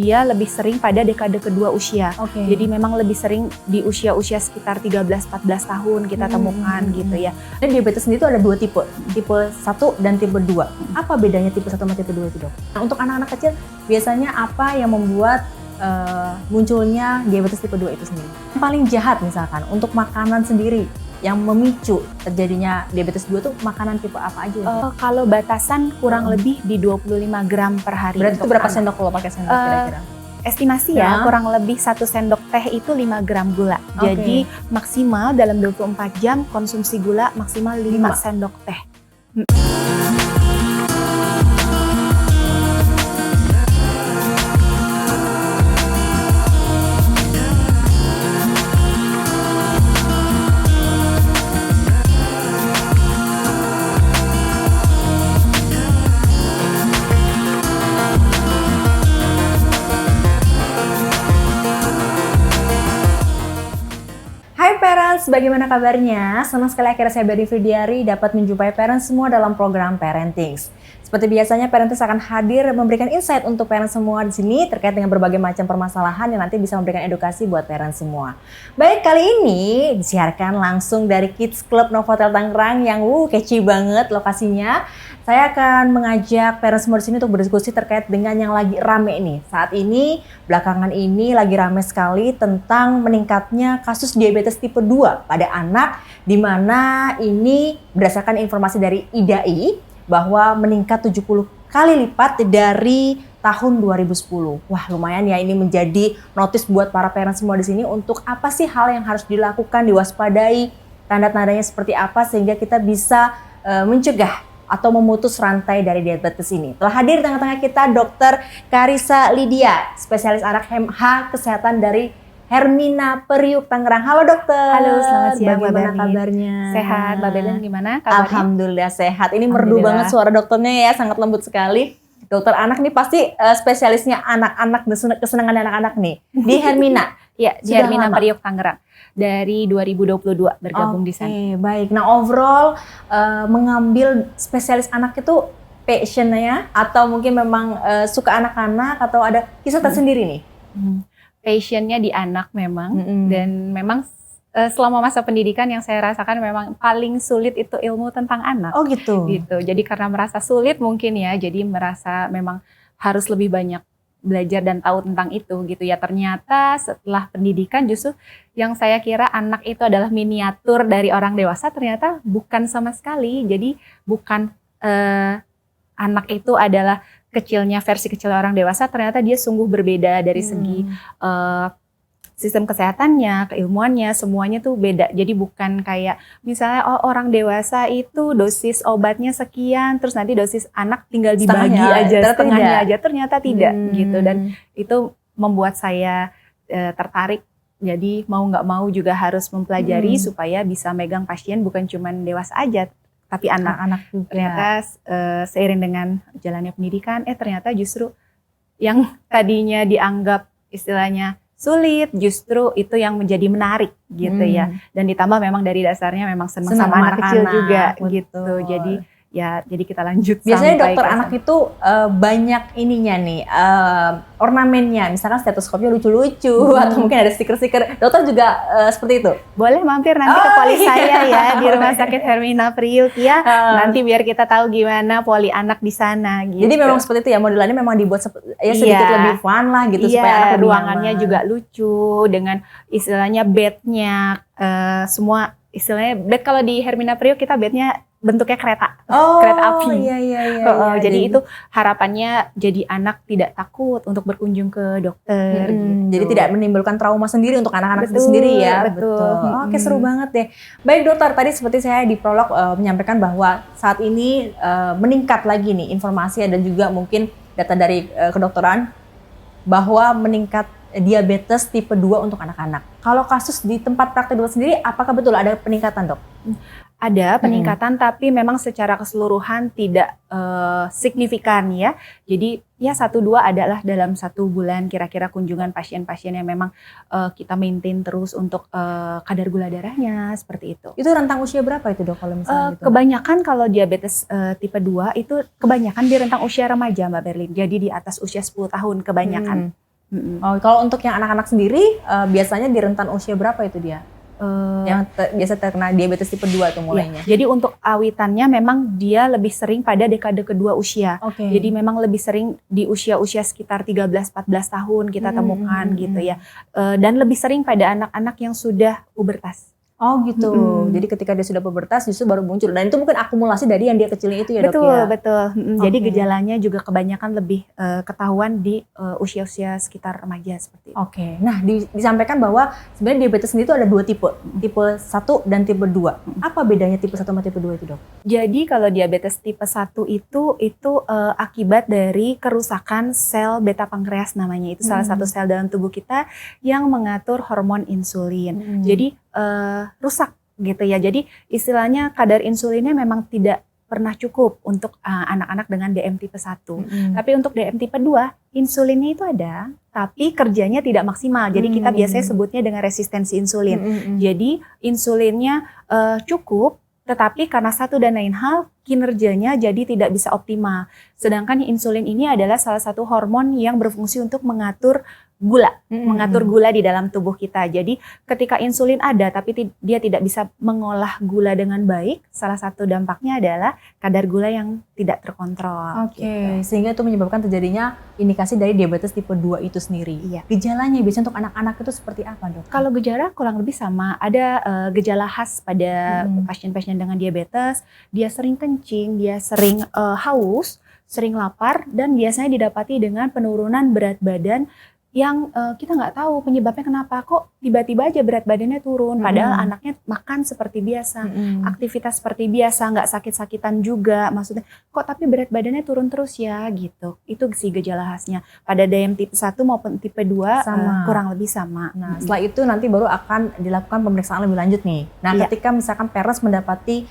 Dia lebih sering pada dekade kedua usia. Oke. Jadi memang lebih sering di usia-usia sekitar 13-14 tahun kita temukan gitu ya. Dan diabetes sendiri itu ada 2 tipe 1 dan tipe 2. Apa bedanya tipe 1 sama tipe 2 itu, Dok? Nah, untuk anak-anak kecil biasanya apa yang membuat munculnya diabetes tipe 2 itu sendiri? Yang paling jahat misalkan untuk makanan sendiri yang memicu terjadinya diabetes 2 tuh makanan tipe apa aja? Kalau batasan kurang lebih di 25 gram per hari. Berarti itu untuk berapa anak. sendok kalau pakai sendok kira-kira? Estimasi ya, kurang lebih 1 sendok teh itu 5 gram gula. Oke. Jadi maksimal dalam 24 jam konsumsi gula maksimal 5 sendok teh. Hai parents, bagaimana kabarnya? Senang sekali akhirnya saya Berry Fridiari dapat menjumpai parents semua dalam program Parentings. Seperti biasanya, Parentings akan hadir memberikan insight untuk parents semua di sini terkait dengan berbagai macam permasalahan yang nanti bisa memberikan edukasi buat parents semua. Baik, kali ini disiarkan langsung dari Kids Club Novotel Tangerang yang catchy banget lokasinya. Saya akan mengajak parents semua di sini untuk berdiskusi terkait dengan yang lagi rame nih. Saat ini, belakangan ini lagi rame sekali tentang meningkatnya kasus diabetes tipe 2 pada anak, di mana ini berdasarkan informasi dari IDAI bahwa meningkat 70 kali lipat dari tahun 2010. Wah, lumayan ya, ini menjadi notis buat para parents semua di sini untuk apa sih hal yang harus dilakukan, diwaspadai, tanda-tandanya seperti apa sehingga kita bisa mencegah atau memutus rantai dari diabetes ini. Telah hadir di tengah-tengah kita Dr. Karissa Lydia, spesialis anak HMH kesehatan dari Hermina Priuk Tangerang. Halo dokter. Halo, selamat siang. Bagaimana kabarnya? Sehat, Mbak Belen gimana kabarnya? Alhamdulillah sehat. Ini merdu banget suara dokternya ya, sangat lembut sekali. Dokter anak nih pasti spesialisnya anak-anak, kesenangan anak-anak nih. Di Hermina? Ya, di Sudah Hermina lama? Priuk Tangerang. Dari 2022 bergabung di sana. Oke, baik. Nah, overall mengambil spesialis anak itu passion-nya atau mungkin memang suka anak-anak atau ada kisah tersendiri nih? Passion-nya di anak memang, dan memang selama masa pendidikan yang saya rasakan memang paling sulit itu ilmu tentang anak. Oh gitu? Gitu. Jadi karena merasa sulit mungkin ya, jadi merasa memang harus lebih banyak belajar dan tahu tentang itu gitu ya. Ternyata setelah pendidikan justru yang saya kira anak itu adalah miniatur dari orang dewasa, ternyata bukan sama sekali. Jadi bukan anak itu adalah versi kecil orang dewasa, ternyata dia sungguh berbeda dari segi sistem kesehatannya, keilmuannya, semuanya tuh beda. Jadi bukan kayak misalnya orang dewasa itu dosis obatnya sekian, terus nanti dosis anak tinggal dibagi setengahnya aja, ternyata tidak gitu. Dan itu membuat saya tertarik. Jadi mau nggak mau juga harus mempelajari supaya bisa megang pasien bukan cuma dewasa aja, tapi anak-anak juga. Ternyata seiring dengan jalannya pendidikan, ternyata justru yang tadinya dianggap istilahnya sulit, justru itu yang menjadi menarik gitu ya. Dan ditambah memang dari dasarnya memang senang sama anak kecil juga gitu. Jadi kita lanjut. Biasanya dokter anak itu banyak ininya nih, ornamennya, misalkan stetoskopnya lucu-lucu atau mungkin ada stiker-stiker. Dokter juga seperti itu? Boleh mampir nanti ke poli saya ya di Rumah Sakit Hermina Priuk ya. Nanti biar kita tahu gimana poli anak di sana gitu. Jadi memang seperti itu ya, modelannya memang dibuat sedikit lebih fun lah gitu supaya anak ruangannya juga lucu dengan istilahnya bednya semua istilahnya bed. Kalau di Hermina Priuk kita bednya bentuknya kereta api. Iya. Jadi itu harapannya jadi anak tidak takut untuk berkunjung ke dokter. Gitu. Jadi tidak menimbulkan trauma sendiri untuk anak-anak itu sendiri ya. Betul. Oke, seru banget deh. Baik dokter, tadi seperti saya di prolog menyampaikan bahwa saat ini meningkat lagi nih informasi dan juga mungkin data dari kedokteran bahwa meningkat diabetes tipe 2 untuk anak-anak. Kalau kasus di tempat praktek dokter sendiri, apakah betul ada peningkatan dok? Ada peningkatan, tapi memang secara keseluruhan tidak signifikan ya. Jadi ya 1-2 adalah dalam 1 bulan kira-kira kunjungan pasien-pasien yang memang kita maintain terus untuk kadar gula darahnya seperti itu. Itu rentang usia berapa itu dok kalau misalnya gitu? Kebanyakan kalau diabetes tipe 2 itu kebanyakan di rentang usia remaja Mbak Berlin. Jadi di atas usia 10 tahun kebanyakan. Oh, kalau untuk yang anak-anak sendiri biasanya di rentan usia berapa itu dia? Yang biasa terkena diabetes tipe 2 tuh mulainya. Ya, jadi untuk awitannya memang dia lebih sering pada dekade kedua usia. Jadi memang lebih sering di usia-usia sekitar 13-14 tahun kita temukan gitu ya. Dan lebih sering pada anak-anak yang sudah pubertas. Oh gitu. Jadi ketika dia sudah pubertas justru baru muncul. Dan itu mungkin akumulasi dari yang dia kecilnya itu ya dok ya? Betul. Jadi gejalanya juga kebanyakan lebih ketahuan di usia-usia sekitar remaja seperti itu. Oke. Nah disampaikan bahwa sebenarnya diabetes sendiri itu ada 2 tipe. Tipe 1 dan tipe 2. Apa bedanya tipe 1 sama tipe 2 itu dok? Jadi kalau diabetes tipe 1 itu akibat dari kerusakan sel beta pankreas namanya. Itu salah satu sel dalam tubuh kita yang mengatur hormon insulin. Jadi rusak gitu ya. Jadi istilahnya kadar insulinnya memang tidak pernah cukup untuk anak-anak dengan DM tipe 1. Tapi untuk DM tipe 2, insulinnya itu ada, tapi kerjanya tidak maksimal. Jadi kita biasanya sebutnya dengan resistensi insulin. Jadi insulinnya cukup, tetapi karena satu dan lain hal, kinerjanya jadi tidak bisa optimal. Sedangkan insulin ini adalah salah satu hormon yang berfungsi untuk mengatur gula di dalam tubuh kita. Jadi ketika insulin ada tapi dia tidak bisa mengolah gula dengan baik, salah satu dampaknya adalah kadar gula yang tidak terkontrol. Gitu. Sehingga itu menyebabkan terjadinya indikasi dari diabetes tipe 2 itu sendiri. Iya. Gejalanya biasanya untuk anak-anak itu seperti apa dok? Kalau gejala kurang lebih sama, ada gejala khas pada pasien-pasien dengan diabetes, dia sering kencing, dia sering haus, sering lapar, dan biasanya didapati dengan penurunan berat badan yang kita nggak tahu penyebabnya kenapa, kok tiba-tiba aja berat badannya turun, padahal anaknya makan seperti biasa, aktivitas seperti biasa, nggak sakit-sakitan juga, maksudnya kok tapi berat badannya turun terus ya gitu. Itu sih gejala khasnya. Pada DM tipe 1 maupun tipe 2 kurang lebih sama. Nah setelah itu nanti baru akan dilakukan pemeriksaan lebih lanjut nih. Nah ketika misalkan parents mendapati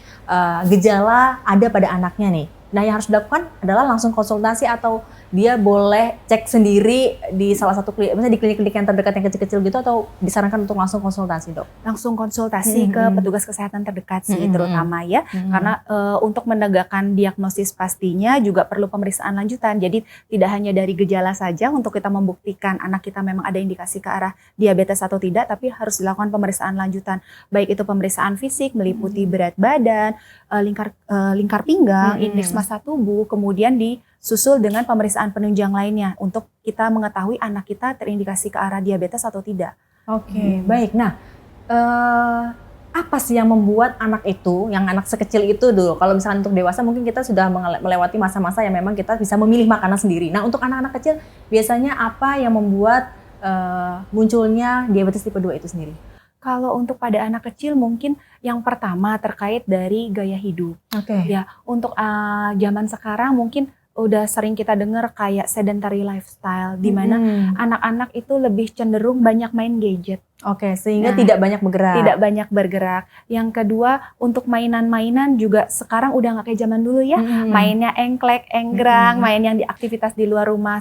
gejala ada pada anaknya nih, nah yang harus dilakukan adalah langsung konsultasi atau dia boleh cek sendiri di salah satu klinik, misalnya di klinik-klinik yang terdekat yang kecil-kecil gitu, atau disarankan untuk langsung konsultasi dok? Langsung konsultasi ke petugas kesehatan terdekat sih terutama ya, karena untuk menegakkan diagnosis pastinya juga perlu pemeriksaan lanjutan. Jadi tidak hanya dari gejala saja untuk kita membuktikan anak kita memang ada indikasi ke arah diabetes atau tidak, tapi harus dilakukan pemeriksaan lanjutan. Baik itu pemeriksaan fisik meliputi berat badan, lingkar pinggang, indeks massa tubuh, kemudian disusul dengan pemeriksaan penunjang lainnya untuk kita mengetahui anak kita terindikasi ke arah diabetes atau tidak. Oke, baik. Nah, apa sih yang membuat anak itu, yang anak sekecil itu dulu, kalau misalnya untuk dewasa mungkin kita sudah melewati masa-masa yang memang kita bisa memilih makanan sendiri. Nah, untuk anak-anak kecil biasanya apa yang membuat munculnya diabetes tipe 2 itu sendiri? Kalau untuk pada anak kecil mungkin yang pertama terkait dari gaya hidup. Ya, untuk zaman sekarang mungkin udah sering kita dengar kayak sedentary lifestyle, di mana anak-anak itu lebih cenderung banyak main gadget. Sehingga tidak banyak bergerak. Tidak banyak bergerak. Yang kedua, untuk mainan-mainan juga sekarang udah nggak kayak zaman dulu ya. Mainnya engklek, enggrang, main yang di aktivitas di luar rumah.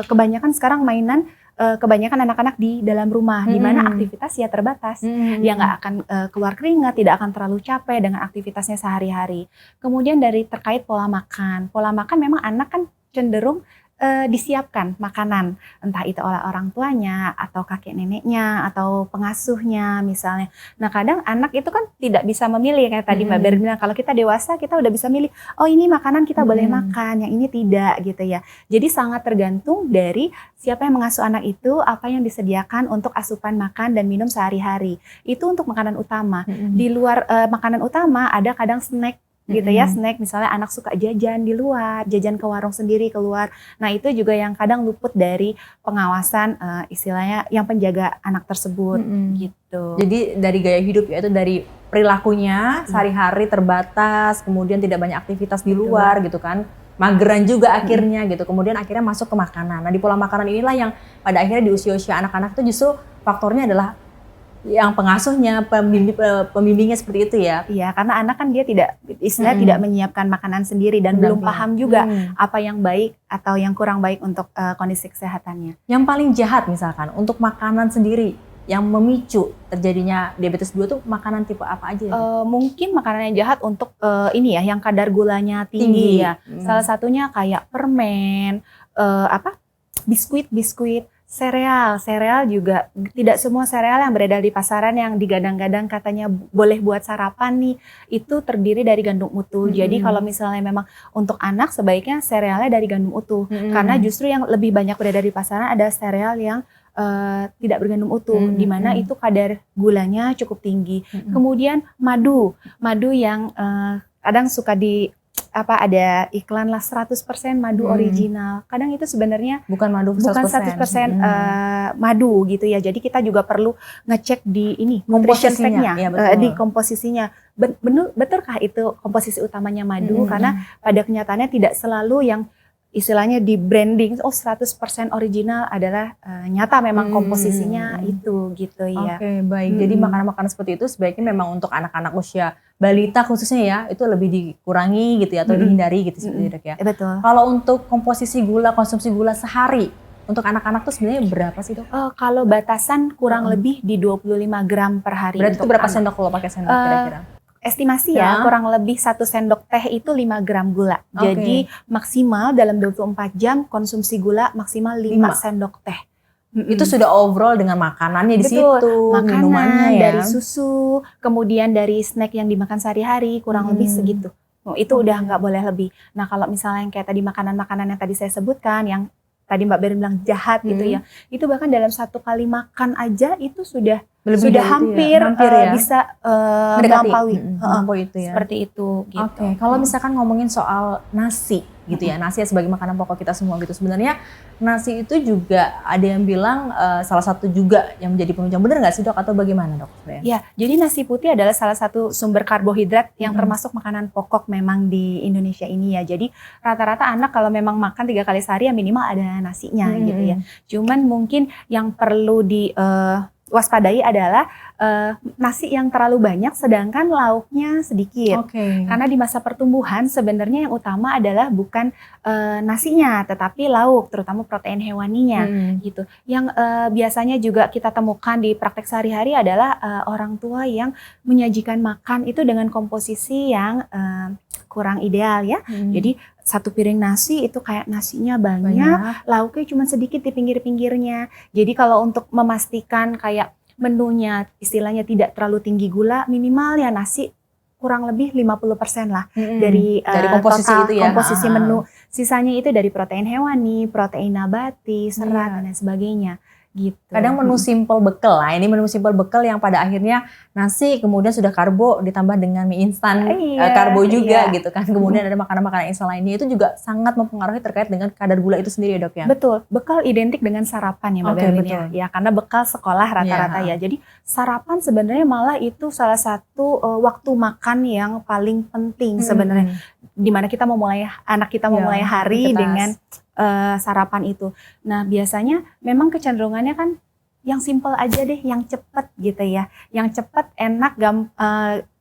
Kebanyakan sekarang mainan kebanyakan anak-anak di dalam rumah, di mana aktivitas ya terbatas. Dia nggak akan keluar keringat, tidak akan terlalu capek dengan aktivitasnya sehari-hari. Kemudian dari terkait pola makan. Pola makan memang anak kan cenderung disiapkan makanan, entah itu oleh orang tuanya, atau kakek neneknya, atau pengasuhnya misalnya. Nah kadang anak itu kan tidak bisa memilih, kayak tadi Mbak Ber bilang, kalau kita dewasa kita udah bisa milih, oh ini makanan kita boleh makan, yang ini tidak gitu ya. Jadi sangat tergantung dari siapa yang mengasuh anak itu, apa yang disediakan untuk asupan makan dan minum sehari-hari. Itu untuk makanan utama. Di luar makanan utama ada kadang snack gitu ya, snack misalnya anak suka jajan di luar, jajan ke warung sendiri keluar. Nah itu juga yang kadang luput dari pengawasan istilahnya yang penjaga anak tersebut gitu. Jadi dari gaya hidup ya, itu dari perilakunya sehari-hari terbatas, kemudian tidak banyak aktivitas di luar gitu kan. Mageran juga akhirnya gitu, kemudian akhirnya masuk ke makanan. Nah di pola makanan inilah yang pada akhirnya di usia-usia anak-anak itu justru faktornya adalah yang pengasuhnya, pembimbingnya seperti itu ya. Iya, karena anak kan dia tidak tidak menyiapkan makanan sendiri dan belum paham juga apa yang baik atau yang kurang baik untuk kondisi kesehatannya. Yang paling jahat misalkan untuk makanan sendiri yang memicu terjadinya diabetes 2 tuh makanan tipe apa aja? Mungkin makanan yang jahat untuk ini ya, yang kadar gulanya tinggi ya. Salah satunya kayak permen, biskuit. Sereal juga tidak semua sereal yang beredar di pasaran yang digadang-gadang katanya boleh buat sarapan nih, itu terdiri dari gandum utuh. Jadi kalau misalnya memang untuk anak sebaiknya serealnya dari gandum utuh. Karena justru yang lebih banyak beredar di pasaran ada sereal yang tidak bergandum utuh, di mana itu kadar gulanya cukup tinggi. Kemudian madu yang kadang suka ada iklan lah 100% madu original. Kadang itu sebenarnya bukan madu 100%, bukan 100% madu gitu ya. Jadi kita juga perlu ngecek di nutrition fact-nya, di komposisinya. Betulkah itu komposisi utamanya madu? Karena pada kenyataannya tidak selalu yang istilahnya di branding 100% original adalah nyata memang komposisinya itu gitu ya. Oke, baik. Jadi makanan-makanan seperti itu sebaiknya memang untuk anak-anak usia balita khususnya ya, itu lebih dikurangi gitu ya atau dihindari gitu seperti itu ya. Betul. Kalau untuk konsumsi gula sehari untuk anak-anak tuh sebenarnya berapa sih, Dok? Kalau batasan kurang lebih di 25 gram per hari. Berarti itu berapa sendok kalau pakai sendok kira-kira? Estimasi ya, kurang lebih 1 sendok teh itu 5 gram gula. Jadi maksimal dalam 24 jam konsumsi gula maksimal 5 sendok teh. Itu sudah overall dengan makanannya di situ, makanan ya. Dari susu, kemudian dari snack yang dimakan sehari-hari kurang lebih segitu. Itu udah nggak boleh lebih. Nah kalau misalnya yang kayak tadi makanan-makanan yang tadi saya sebutkan, yang tadi Mbak Berin bilang jahat gitu ya, itu bahkan dalam 1 kali makan aja itu sudah hampir ya? Bisa melampaui itu ya. Seperti itu gitu. Oke, kalau misalkan ngomongin soal nasi gitu ya, nasi sebagai makanan pokok kita semua gitu. Sebenarnya nasi itu juga ada yang bilang salah satu juga yang menjadi penunjang, benar nggak sih, Dok, atau bagaimana, Dok? Ya, jadi nasi putih adalah salah satu sumber karbohidrat yang termasuk makanan pokok memang di Indonesia ini ya. Jadi rata-rata anak kalau memang makan 3 kali sehari ya minimal ada nasinya gitu ya. Cuman mungkin yang perlu waspadai adalah nasi yang terlalu banyak sedangkan lauknya sedikit. Karena di masa pertumbuhan sebenarnya yang utama adalah bukan nasinya tetapi lauk, terutama protein hewaninya gitu. Yang biasanya juga kita temukan di praktek sehari-hari adalah orang tua yang menyajikan makan itu dengan komposisi yang kurang ideal ya. Jadi 1 piring nasi itu kayak nasinya banyak, lauknya cuma sedikit di pinggir-pinggirnya. Jadi kalau untuk memastikan kayak menunya istilahnya tidak terlalu tinggi gula, minimal ya nasi kurang lebih 50% lah dari komposisi total itu ya. Komposisi menu. Sisanya itu dari protein hewani, protein nabati, serat dan sebagainya. Gitu. Kadang menu simple bekal lah, ini menu simple bekal yang pada akhirnya nasi kemudian sudah karbo ditambah dengan mie instan karbo juga gitu kan, kemudian ada makanan-makanan instan lainnya, itu juga sangat mempengaruhi terkait dengan kadar gula itu sendiri ya, Dok ya? Betul, bekal identik dengan sarapan ya Mbak Berin ya, karena bekal sekolah rata-rata ya, jadi sarapan sebenarnya malah itu salah satu waktu makan yang paling penting sebenarnya, dimana kita anak kita memulai hari dengan sarapan itu. Nah biasanya memang kecenderungannya kan yang simple aja deh, yang cepet gitu ya, yang cepet, enak,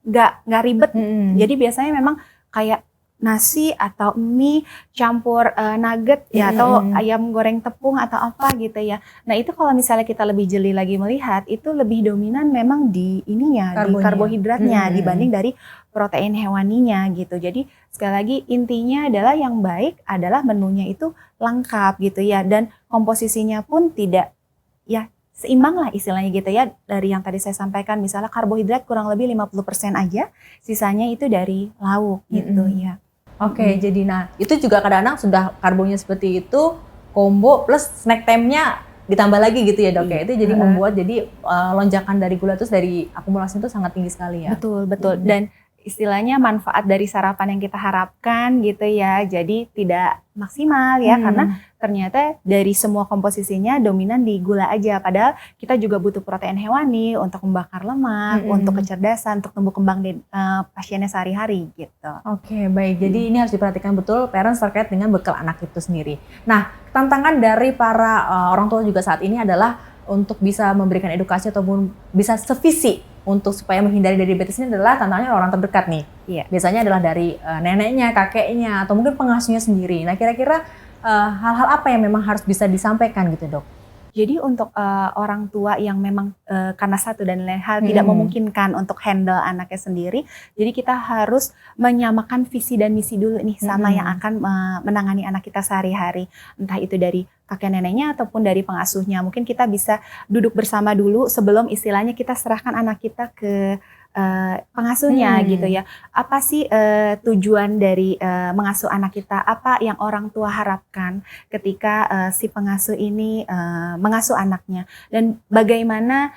nggak ribet. Jadi biasanya memang kayak nasi atau mie campur nugget ya, atau ayam goreng tepung atau apa gitu ya. Nah itu kalau misalnya kita lebih jeli lagi melihat, itu lebih dominan memang di ininya, di karbohidratnya dibanding dari protein hewaninya gitu. Jadi sekali lagi intinya adalah yang baik adalah menunya itu lengkap gitu ya, dan komposisinya pun tidak ya seimbang lah istilahnya gitu ya. Dari yang tadi saya sampaikan, misalnya karbohidrat kurang lebih 50% aja, sisanya itu dari lauk gitu ya. Jadi itu juga kadang-kadang sudah karbonya seperti itu, combo plus snack time-nya ditambah lagi gitu ya, Dok ya. Itu jadi membuat lonjakan dari gula terus dari akumulasi itu sangat tinggi sekali ya. Betul. Dan istilahnya manfaat dari sarapan yang kita harapkan gitu ya, jadi tidak maksimal ya, karena ternyata dari semua komposisinya dominan di gula aja, padahal kita juga butuh protein hewani untuk membakar lemak, untuk kecerdasan, untuk tumbuh kembang di pasiennya sehari-hari gitu. Baik, jadi ini harus diperhatikan betul parents terkait dengan bekal anak itu sendiri. Nah, tantangan dari para orang tua juga saat ini adalah untuk bisa memberikan edukasi ataupun bisa sevisi untuk supaya menghindari dari diabetes ini adalah tantangannya orang terdekat nih. Biasanya adalah dari neneknya, kakeknya, atau mungkin pengasuhnya sendiri. Nah kira-kira hal-hal apa yang memang harus bisa disampaikan gitu, Dok? Jadi untuk orang tua yang memang karena satu dan lain hal tidak memungkinkan untuk handle anaknya sendiri, jadi kita harus menyamakan visi dan misi dulu nih sama yang akan menangani anak kita sehari-hari. Entah itu dari kakek neneknya ataupun dari pengasuhnya. Mungkin kita bisa duduk bersama dulu sebelum istilahnya kita serahkan anak kita ke pengasuhnya gitu ya. Apa sih tujuan dari mengasuh anak kita? Apa yang orang tua harapkan ketika si pengasuh ini mengasuh anaknya? Dan bagaimana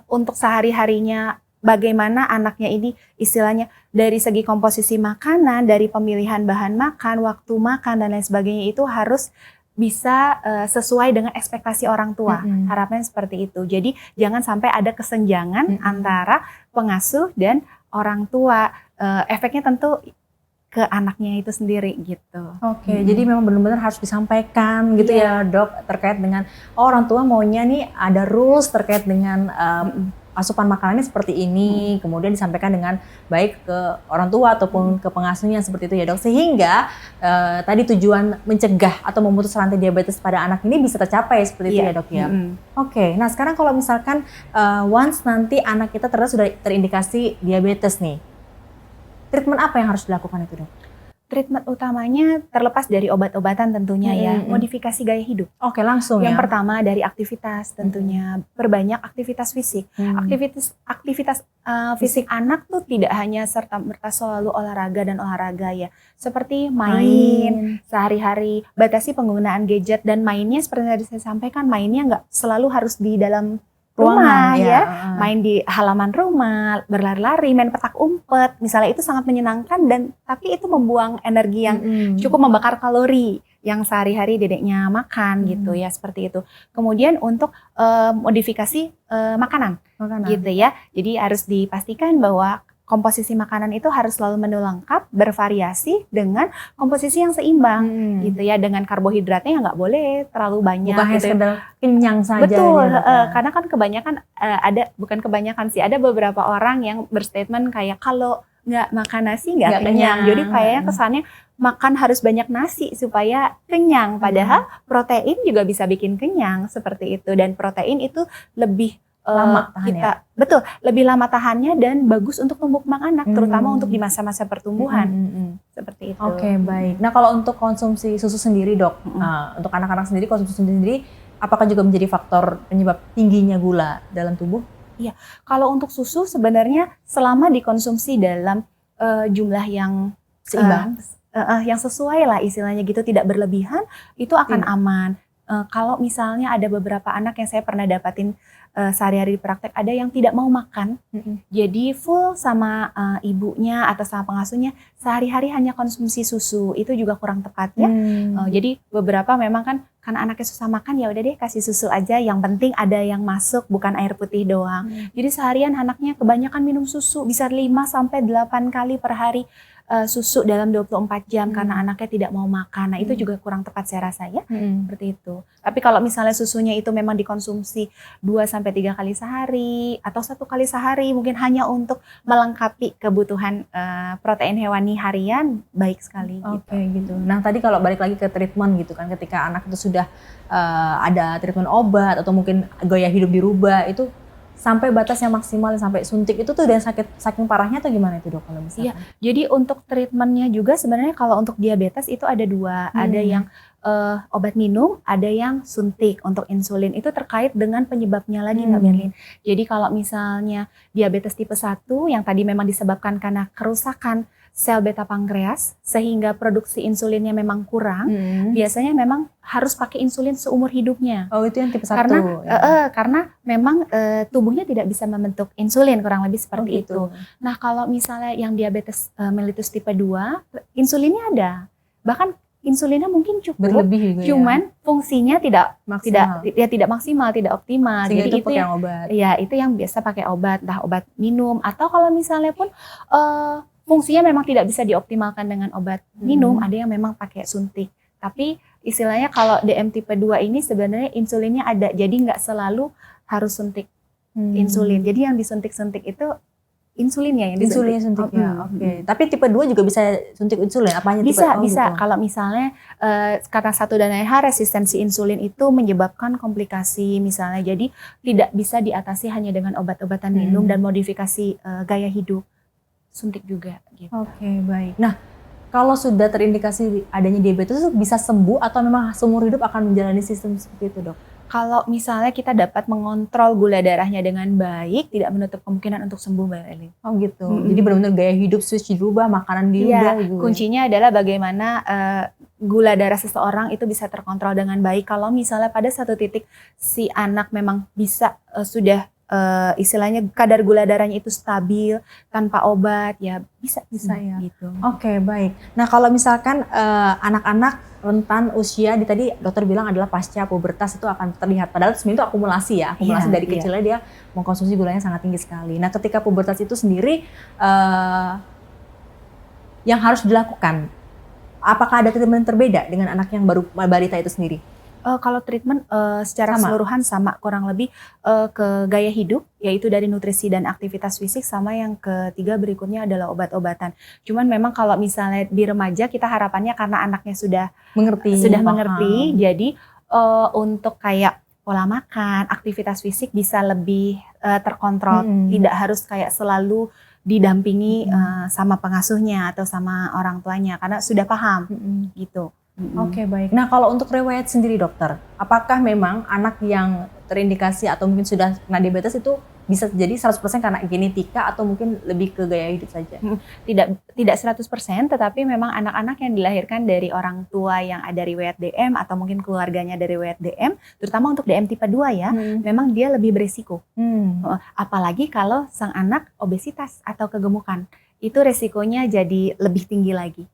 untuk sehari-harinya, bagaimana anaknya ini istilahnya dari segi komposisi makanan, dari pemilihan bahan makan, waktu makan dan lain sebagainya itu harus bisa sesuai dengan ekspektasi orang tua. Harapannya seperti itu. Jadi jangan sampai ada kesenjangan antara pengasuh dan orang tua. Efeknya tentu ke anaknya itu sendiri gitu. Oke, jadi memang benar-benar harus disampaikan gitu ya dok, terkait dengan orang tua maunya nih ada rules terkait dengan asupan makanannya seperti ini, kemudian disampaikan dengan baik ke orang tua ataupun ke pengasuhnya seperti itu ya dok, sehingga tadi tujuan mencegah atau memutus rantai diabetes pada anak ini bisa tercapai seperti itu ya dok ya. Oke, nah sekarang kalau misalkan once nanti anak kita ternyata sudah terindikasi diabetes nih, treatment apa yang harus dilakukan itu dok? Treatment utamanya terlepas dari obat-obatan tentunya ya, modifikasi gaya hidup. Oke, langsung Yang ya. pertama dari aktivitas tentunya, perbanyak aktivitas fisik. Aktivitas fisik anak tuh tidak hanya serta-merta selalu olahraga ya. Seperti main sehari-hari, batasi penggunaan gadget dan mainnya seperti yang tadi saya sampaikan, mainnya nggak selalu harus di dalam rumah ya, main di halaman rumah, berlari-lari, main petak umpet, misalnya itu sangat menyenangkan dan tapi itu membuang energi yang cukup membakar kalori yang sehari-hari dedeknya makan gitu ya, seperti itu. Kemudian untuk modifikasi makanan gitu ya, jadi harus dipastikan bahwa komposisi makanan itu harus selalu menu lengkap, bervariasi dengan komposisi yang seimbang gitu ya, dengan karbohidratnya yang nggak boleh terlalu banyak. Bukan hanya gitu. sekedar kenyang saja. Betul, karena kan kebanyakan bukan kebanyakan sih, ada beberapa orang yang berstatement kayak kalau nggak makan nasi nggak kenyang. Jadi kayaknya kesannya makan harus banyak nasi supaya kenyang, padahal protein juga bisa bikin kenyang seperti itu, dan protein itu lebih lama tahannya. Betul, lebih lama tahannya dan bagus untuk tumbuh kembang anak, terutama untuk di masa-masa pertumbuhan. Seperti itu. Oke, baik. Nah, kalau untuk konsumsi susu sendiri, dok, untuk anak-anak sendiri konsumsi susu sendiri, apakah juga menjadi faktor penyebab tingginya gula dalam tubuh? Iya, kalau untuk susu sebenarnya selama dikonsumsi dalam jumlah yang seimbang, yang sesuai lah istilahnya gitu, tidak berlebihan, itu akan aman. Kalau misalnya ada beberapa anak yang saya pernah dapatin sehari-hari di praktek, ada yang tidak mau makan, jadi full sama ibunya atau sama pengasuhnya, sehari-hari hanya konsumsi susu, itu juga kurang tepat ya. Jadi beberapa memang kan karena anaknya susah makan, ya udah deh kasih susu aja, yang penting ada yang masuk, bukan air putih doang. Jadi seharian anaknya kebanyakan minum susu, bisa 5-8 kali per hari. Susu dalam 24 jam karena anaknya tidak mau makan. Nah, itu juga kurang tepat saya rasa ya. Seperti itu. Tapi kalau misalnya susunya itu memang dikonsumsi 2-3 kali sehari atau 1 kali sehari, mungkin hanya untuk melengkapi kebutuhan protein hewani harian, baik sekali. Oke, gitu. Nah, tadi kalau balik lagi ke treatment gitu kan, ketika anak itu sudah ada treatment obat atau mungkin gaya hidup dirubah, itu sampai batas yang maksimal sampai suntik itu tuh udah saking parahnya atau gimana itu dok kalau misalnya? Iya, jadi untuk treatmentnya juga sebenarnya kalau untuk diabetes itu ada 2, ada yang obat minum, ada yang suntik untuk insulin. Itu terkait dengan penyebabnya lagi Mbak Berlin. Jadi kalau misalnya diabetes tipe 1 yang tadi memang disebabkan karena kerusakan sel beta pankreas sehingga produksi insulinnya memang kurang, biasanya memang harus pakai insulin seumur hidupnya. Oh, itu yang tipe 1. Karena memang tubuhnya tidak bisa membentuk insulin, kurang lebih seperti itu. Nah, kalau misalnya yang diabetes mellitus tipe 2, insulinnya ada. Bahkan insulinnya mungkin cukup, berlebih juga, cuman fungsinya tidak maksimal. tidak maksimal, tidak optimal. Sehingga jadi itu pakai obat. Ya, itu yang biasa pakai obat, entah obat minum atau kalau misalnya pun fungsinya memang tidak bisa dioptimalkan dengan obat minum, ada yang memang pakai suntik. Tapi istilahnya kalau DM tipe 2 ini sebenarnya insulinnya ada, jadi nggak selalu harus suntik insulin. Jadi yang disuntik-suntik itu insulinnya yang disuntik. Insulin suntiknya, oke. Tapi tipe 2 juga bisa suntik insulin? Apa hanya Bisa, tipe bisa. gitu? Kalau misalnya karena satu dan lain hal resistensi insulin itu menyebabkan komplikasi misalnya. Jadi tidak bisa diatasi hanya dengan obat-obatan minum dan modifikasi gaya hidup. Suntik juga gitu. Oke, baik. Nah, kalau sudah terindikasi adanya diabetes itu bisa sembuh atau memang seumur hidup akan menjalani sistem seperti itu, Dok? Kalau misalnya kita dapat mengontrol gula darahnya dengan baik, tidak menutup kemungkinan untuk sembuh, Mbak Elin. Oh gitu. Jadi benar-benar gaya hidup switch dirubah, makanan dirubah gitu. Kuncinya adalah bagaimana gula darah seseorang itu bisa terkontrol dengan baik. Kalau misalnya pada satu titik si anak memang bisa sudah istilahnya kadar gula darahnya itu stabil tanpa obat, ya bisa ya gitu. Oke, baik. Nah, kalau misalkan anak-anak rentan usia tadi dokter bilang adalah pasca pubertas itu akan terlihat, padahal sebenarnya itu akumulasi dari kecilnya dia mengkonsumsi gulanya sangat tinggi sekali. Nah, ketika pubertas itu sendiri yang harus dilakukan, apakah ada treatment terbeda dengan anak yang baru balita itu sendiri? Kalau treatment secara keseluruhan sama kurang lebih ke gaya hidup, yaitu dari nutrisi dan aktivitas fisik, sama yang ketiga berikutnya adalah obat-obatan. Cuman memang kalau misalnya di remaja kita harapannya karena anaknya sudah mengerti, jadi untuk kayak pola makan, aktivitas fisik bisa lebih terkontrol, tidak harus kayak selalu didampingi sama pengasuhnya atau sama orang tuanya karena sudah paham gitu. Oke, baik. Nah, kalau untuk riwayat sendiri dokter, apakah memang anak yang terindikasi atau mungkin sudah kena diabetes itu bisa jadi 100% karena genetika atau mungkin lebih ke gaya hidup saja? Tidak 100%, tetapi memang anak-anak yang dilahirkan dari orang tua yang ada riwayat DM atau mungkin keluarganya dari riwayat DM, terutama untuk DM tipe 2 ya, memang dia lebih beresiko. Apalagi kalau sang anak obesitas atau kegemukan, itu resikonya jadi lebih tinggi lagi.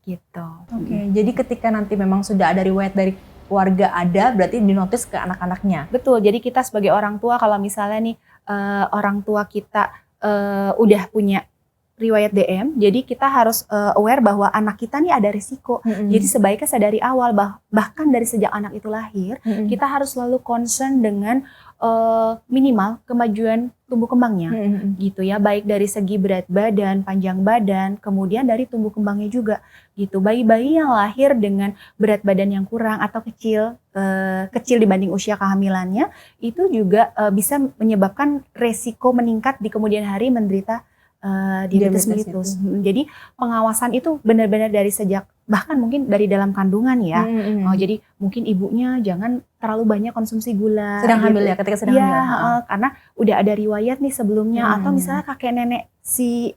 Gitu. Oke, jadi ketika nanti memang sudah ada riwayat dari keluarga berarti dinotis ke anak-anaknya. Betul, jadi kita sebagai orang tua kalau misalnya nih orang tua kita udah punya riwayat DM, jadi kita harus aware bahwa anak kita nih ada risiko. Jadi sebaiknya sadari awal, bahkan dari sejak anak itu lahir, kita harus selalu concern dengan minimal kemajuan tumbuh kembangnya, gitu ya, baik dari segi berat badan, panjang badan, kemudian dari tumbuh kembangnya juga, gitu. Bayi-bayi yang lahir dengan berat badan yang kurang atau kecil dibanding usia kehamilannya, itu juga bisa menyebabkan resiko meningkat di kemudian hari menderita diabetes mellitus. Jadi pengawasan itu benar-benar dari sejak, bahkan mungkin dari dalam kandungan ya. Jadi mungkin ibunya jangan terlalu banyak konsumsi gula. Sedang hamil ya, ketika sedang hamil. Karena udah ada riwayat nih sebelumnya, atau misalnya kakek nenek si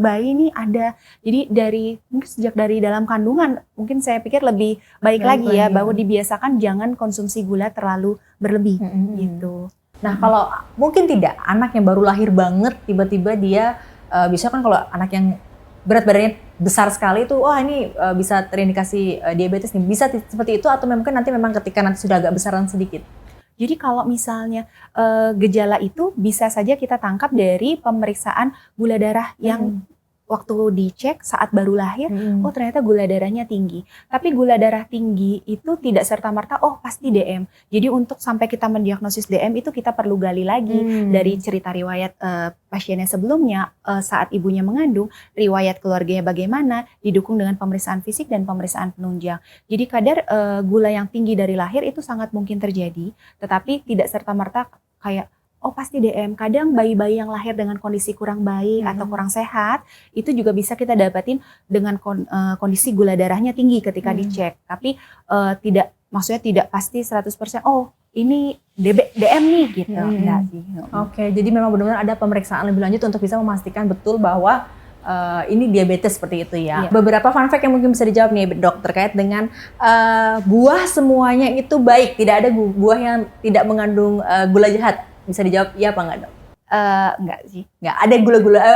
bayi nih ada. Jadi mungkin sejak dari dalam kandungan, mungkin saya pikir lebih baik lagi ya, bahwa dibiasakan jangan konsumsi gula terlalu berlebih gitu. Nah, kalau mungkin tidak, anak yang baru lahir banget tiba-tiba dia bisa kan kalau anak yang berat badannya besar sekali itu, wah ini bisa terindikasi diabetes nih. Bisa seperti itu atau mungkin nanti memang ketika nanti sudah agak besaran sedikit? Jadi kalau misalnya gejala itu bisa saja kita tangkap dari pemeriksaan gula darah yang waktu dicek saat baru lahir, oh ternyata gula darahnya tinggi. Tapi gula darah tinggi itu tidak serta-merta, oh pasti DM. Jadi untuk sampai kita mendiagnosis DM itu kita perlu gali lagi dari cerita riwayat pasiennya sebelumnya, saat ibunya mengandung, riwayat keluarganya bagaimana, didukung dengan pemeriksaan fisik dan pemeriksaan penunjang. Jadi kadar gula yang tinggi dari lahir itu sangat mungkin terjadi, tetapi tidak serta-merta kayak oh pasti DM. Kadang bayi-bayi yang lahir dengan kondisi kurang baik atau kurang sehat, itu juga bisa kita dapatin dengan kondisi gula darahnya tinggi ketika dicek. Tapi maksudnya tidak pasti 100%, oh ini DM nih gitu. Enggak sih. Oke, jadi memang benar-benar ada pemeriksaan lebih lanjut untuk bisa memastikan betul bahwa ini diabetes seperti itu ya. Beberapa fun fact yang mungkin bisa dijawab nih dok terkait dengan buah semuanya itu baik. Tidak ada buah yang tidak mengandung gula jahat. Bisa dijawab iya apa enggak dok? Enggak sih. Enggak,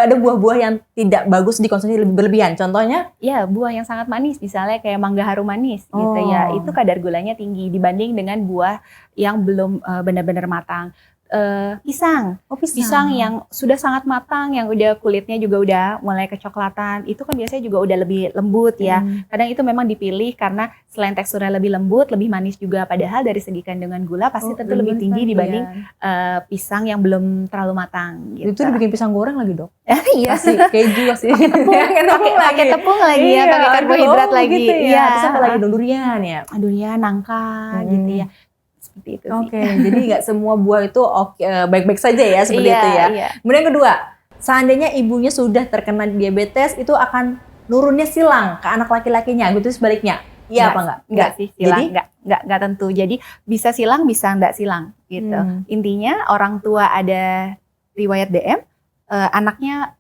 ada buah-buah yang tidak bagus dikonsumsi berlebihan. Contohnya? Ya, buah yang sangat manis, misalnya kayak mangga harum manis gitu ya. Itu kadar gulanya tinggi dibanding dengan buah yang belum benar-benar matang. pisang. Oh, Pisang yang sudah sangat matang, yang udah kulitnya juga udah mulai kecoklatan, itu kan biasanya juga udah lebih lembut ya. Kadang itu memang dipilih karena selain teksturnya lebih lembut, lebih manis juga. Padahal dari segi kandungan gula pasti tentu lebih tinggi dibanding pisang yang belum terlalu matang. Gitu. Itu dibikin pisang goreng lagi dok? Iya. Kasih keju, kasih pakai tepung lagi ya, pakai karbohidrat lagi. Gitu ya. Iya. Terus apa lagi durian ya? Durian, nangka gitu ya. Seperti itu sih. Oke, jadi nggak semua buah itu baik-baik saja ya seperti itu ya. Iya. Kemudian kedua, seandainya ibunya sudah terkena diabetes, itu akan nurunnya silang ke anak laki-lakinya, gitu sebaliknya. Iya apa enggak? Enggak sih, silang. Enggak tentu. Jadi bisa silang, bisa enggak silang gitu. Intinya orang tua ada riwayat DM, anaknya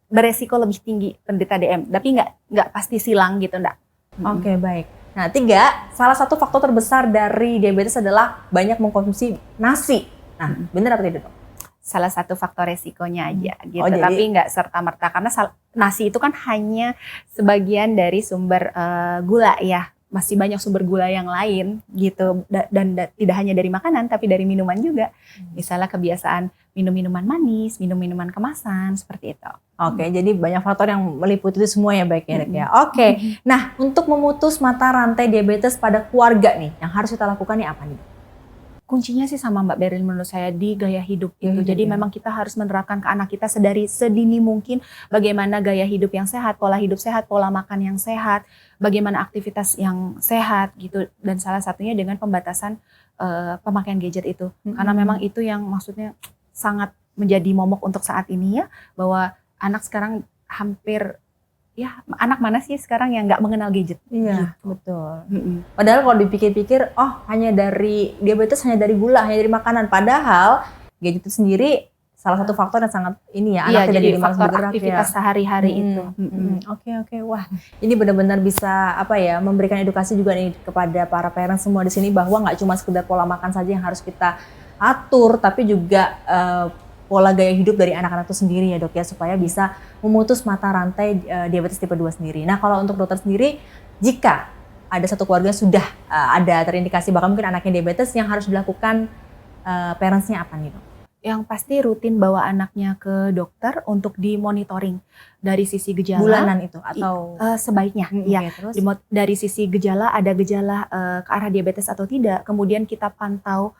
beresiko lebih tinggi penderita DM, tapi enggak pasti silang gitu enggak. Oke, baik. Nah, 3, salah satu faktor terbesar dari diabetes adalah banyak mengkonsumsi nasi. Nah, benar apa tidak dok? Salah satu faktor resikonya aja gitu, jadi, tapi nggak serta-merta karena nasi itu kan hanya sebagian dari sumber gula ya, masih banyak sumber gula yang lain gitu dan tidak hanya dari makanan tapi dari minuman juga. Misalnya kebiasaan minum minuman manis, minum minuman kemasan seperti itu. Oke, jadi banyak faktor yang meliputi itu semua ya baik ya. Oke, nah untuk memutus mata rantai diabetes pada keluarga nih, yang harus kita lakukan nih apa nih? Kuncinya sih sama Mbak Beril menurut saya di gaya hidup itu. Jadi memang kita harus menerapkan ke anak kita sedini mungkin bagaimana gaya hidup yang sehat, pola hidup sehat, pola makan yang sehat, bagaimana aktivitas yang sehat gitu. Dan salah satunya dengan pembatasan pemakaian gadget itu. Karena memang itu yang maksudnya sangat menjadi momok untuk saat ini ya, bahwa anak sekarang hampir ya, anak mana sih sekarang yang nggak mengenal gadget? Iya, betul. Padahal kalau dipikir-pikir, hanya dari diabetes hanya dari gula, hanya dari makanan. Padahal gadget itu sendiri salah satu faktor yang sangat ini ya, anak jadi faktor bergerak, aktivitas sehari-hari itu. Oke. Wah, ini benar-benar bisa memberikan edukasi juga nih kepada para parents semua di sini bahwa nggak cuma sekedar pola makan saja yang harus kita atur, tapi juga pola gaya hidup dari anak-anak itu sendiri ya dok ya, supaya bisa memutus mata rantai diabetes tipe 2 sendiri. Nah kalau untuk dokter sendiri, jika ada satu keluarga sudah ada terindikasi bahkan mungkin anaknya diabetes, yang harus dilakukan parentsnya apa nih dok? Yang pasti rutin bawa anaknya ke dokter untuk dimonitoring dari sisi gejala. Bulanan itu atau sebaiknya ya. Terus? Dari sisi gejala, ada gejala ke arah diabetes atau tidak. Kemudian kita pantau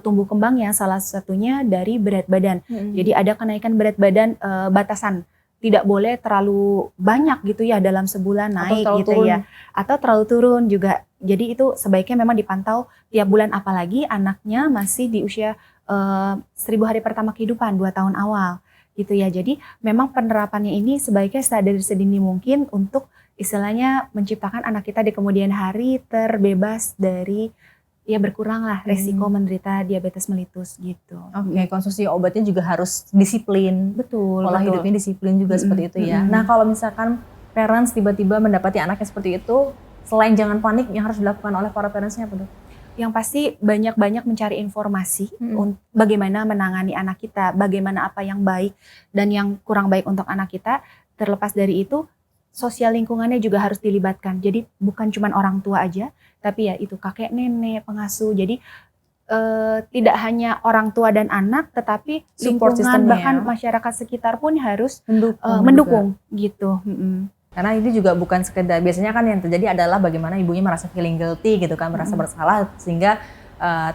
tumbuh kembangnya, salah satunya dari berat badan. Jadi ada kenaikan berat badan batasan. Tidak boleh terlalu banyak gitu ya dalam sebulan naik gitu ya. Atau terlalu turun juga. Jadi itu sebaiknya memang dipantau tiap bulan, apalagi anaknya masih di usia 1000 hari pertama kehidupan, 2 tahun awal gitu ya. Jadi memang penerapannya ini sebaiknya dari sedini mungkin untuk istilahnya menciptakan anak kita di kemudian hari terbebas dari ya berkurang lah resiko menderita diabetes mellitus gitu. Oke, konsumsi obatnya juga harus disiplin. Betul. Pola hidupnya disiplin juga seperti itu ya. Nah kalau misalkan parents tiba-tiba mendapati anaknya seperti itu, selain jangan panik, yang harus dilakukan oleh para parentsnya apa dok? Yang pasti banyak-banyak mencari informasi bagaimana menangani anak kita, bagaimana apa yang baik dan yang kurang baik untuk anak kita. Terlepas dari itu, sosial lingkungannya juga harus dilibatkan. Jadi bukan cuma orang tua aja, tapi ya itu kakek, nenek, pengasuh. Jadi tidak hanya orang tua dan anak, tetapi lingkungan bahkan masyarakat sekitar pun harus mendukung gitu. Karena ini juga bukan sekedar, biasanya kan yang terjadi adalah bagaimana ibunya merasa feeling guilty gitu kan, merasa bersalah sehingga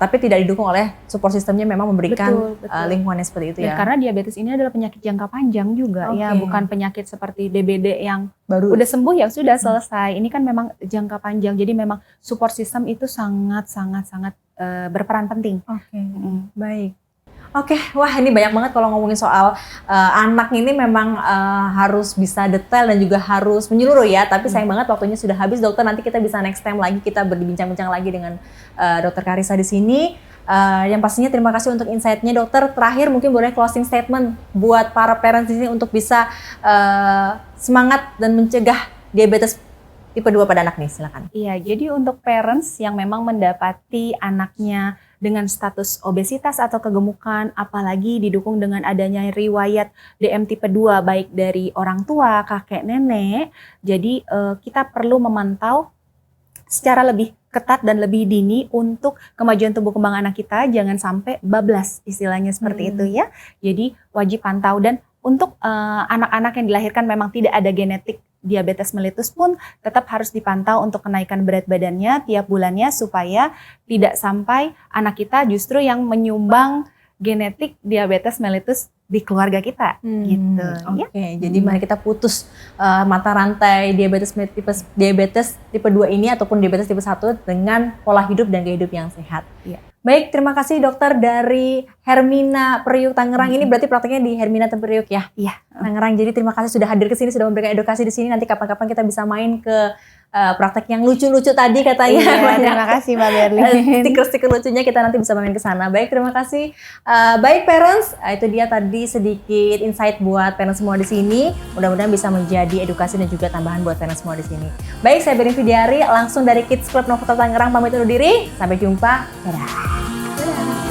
tapi tidak didukung oleh support sistemnya memang memberikan lingkungannya seperti itu ya. Karena diabetes ini adalah penyakit jangka panjang juga ya, bukan penyakit seperti DBD yang baru udah sembuh ya sudah selesai. Ini kan memang jangka panjang, jadi memang support system itu sangat berperan penting. Baik. Oke, wah ini banyak banget kalau ngomongin soal anak ini memang harus bisa detail dan juga harus menyeluruh ya. Tapi sayang banget waktunya sudah habis dokter. Nanti kita bisa next time lagi kita berbincang-bincang lagi dengan dokter Karissa di sini. Yang pastinya terima kasih untuk insight-nya dokter. Terakhir mungkin boleh closing statement buat para parents di sini untuk bisa semangat dan mencegah diabetes tipe 2 pada anak nih, silakan. Iya, jadi untuk parents yang memang mendapati anaknya dengan status obesitas atau kegemukan, apalagi didukung dengan adanya riwayat DM tipe 2 baik dari orang tua, kakek, nenek, jadi kita perlu memantau secara lebih ketat dan lebih dini untuk kemajuan tumbuh kembang anak kita, jangan sampai bablas istilahnya seperti itu ya. Jadi wajib pantau, dan untuk anak-anak yang dilahirkan memang tidak ada genetik diabetes mellitus pun tetap harus dipantau untuk kenaikan berat badannya tiap bulannya, supaya tidak sampai anak kita justru yang menyumbang genetik diabetes mellitus di keluarga kita gitu. Oke, jadi mari kita putus mata rantai diabetes tipe 2 ini ataupun diabetes tipe 1 dengan pola hidup dan gaya hidup yang sehat. Iya. Baik, terima kasih dokter dari Hermina Priuk Tangerang. Ini berarti prakteknya di Hermina Priuk ya? Iya. Tangerang. Jadi terima kasih sudah hadir ke sini, sudah memberikan edukasi di sini. Nanti kapan-kapan kita bisa main ke praktek yang lucu-lucu tadi katanya. Iya, terima kasih Mbak Berlin. Stiker-stiker lucunya kita nanti bisa main ke sana. Baik, terima kasih. Baik parents, itu dia tadi sedikit insight buat parents semua di sini. Mudah-mudahan bisa menjadi edukasi dan juga tambahan buat parents semua di sini. Baik, saya Berlin Fidiari langsung dari Kids Club Novotel Tangerang pamit undur diri. Sampai jumpa. Dadah. Dadah.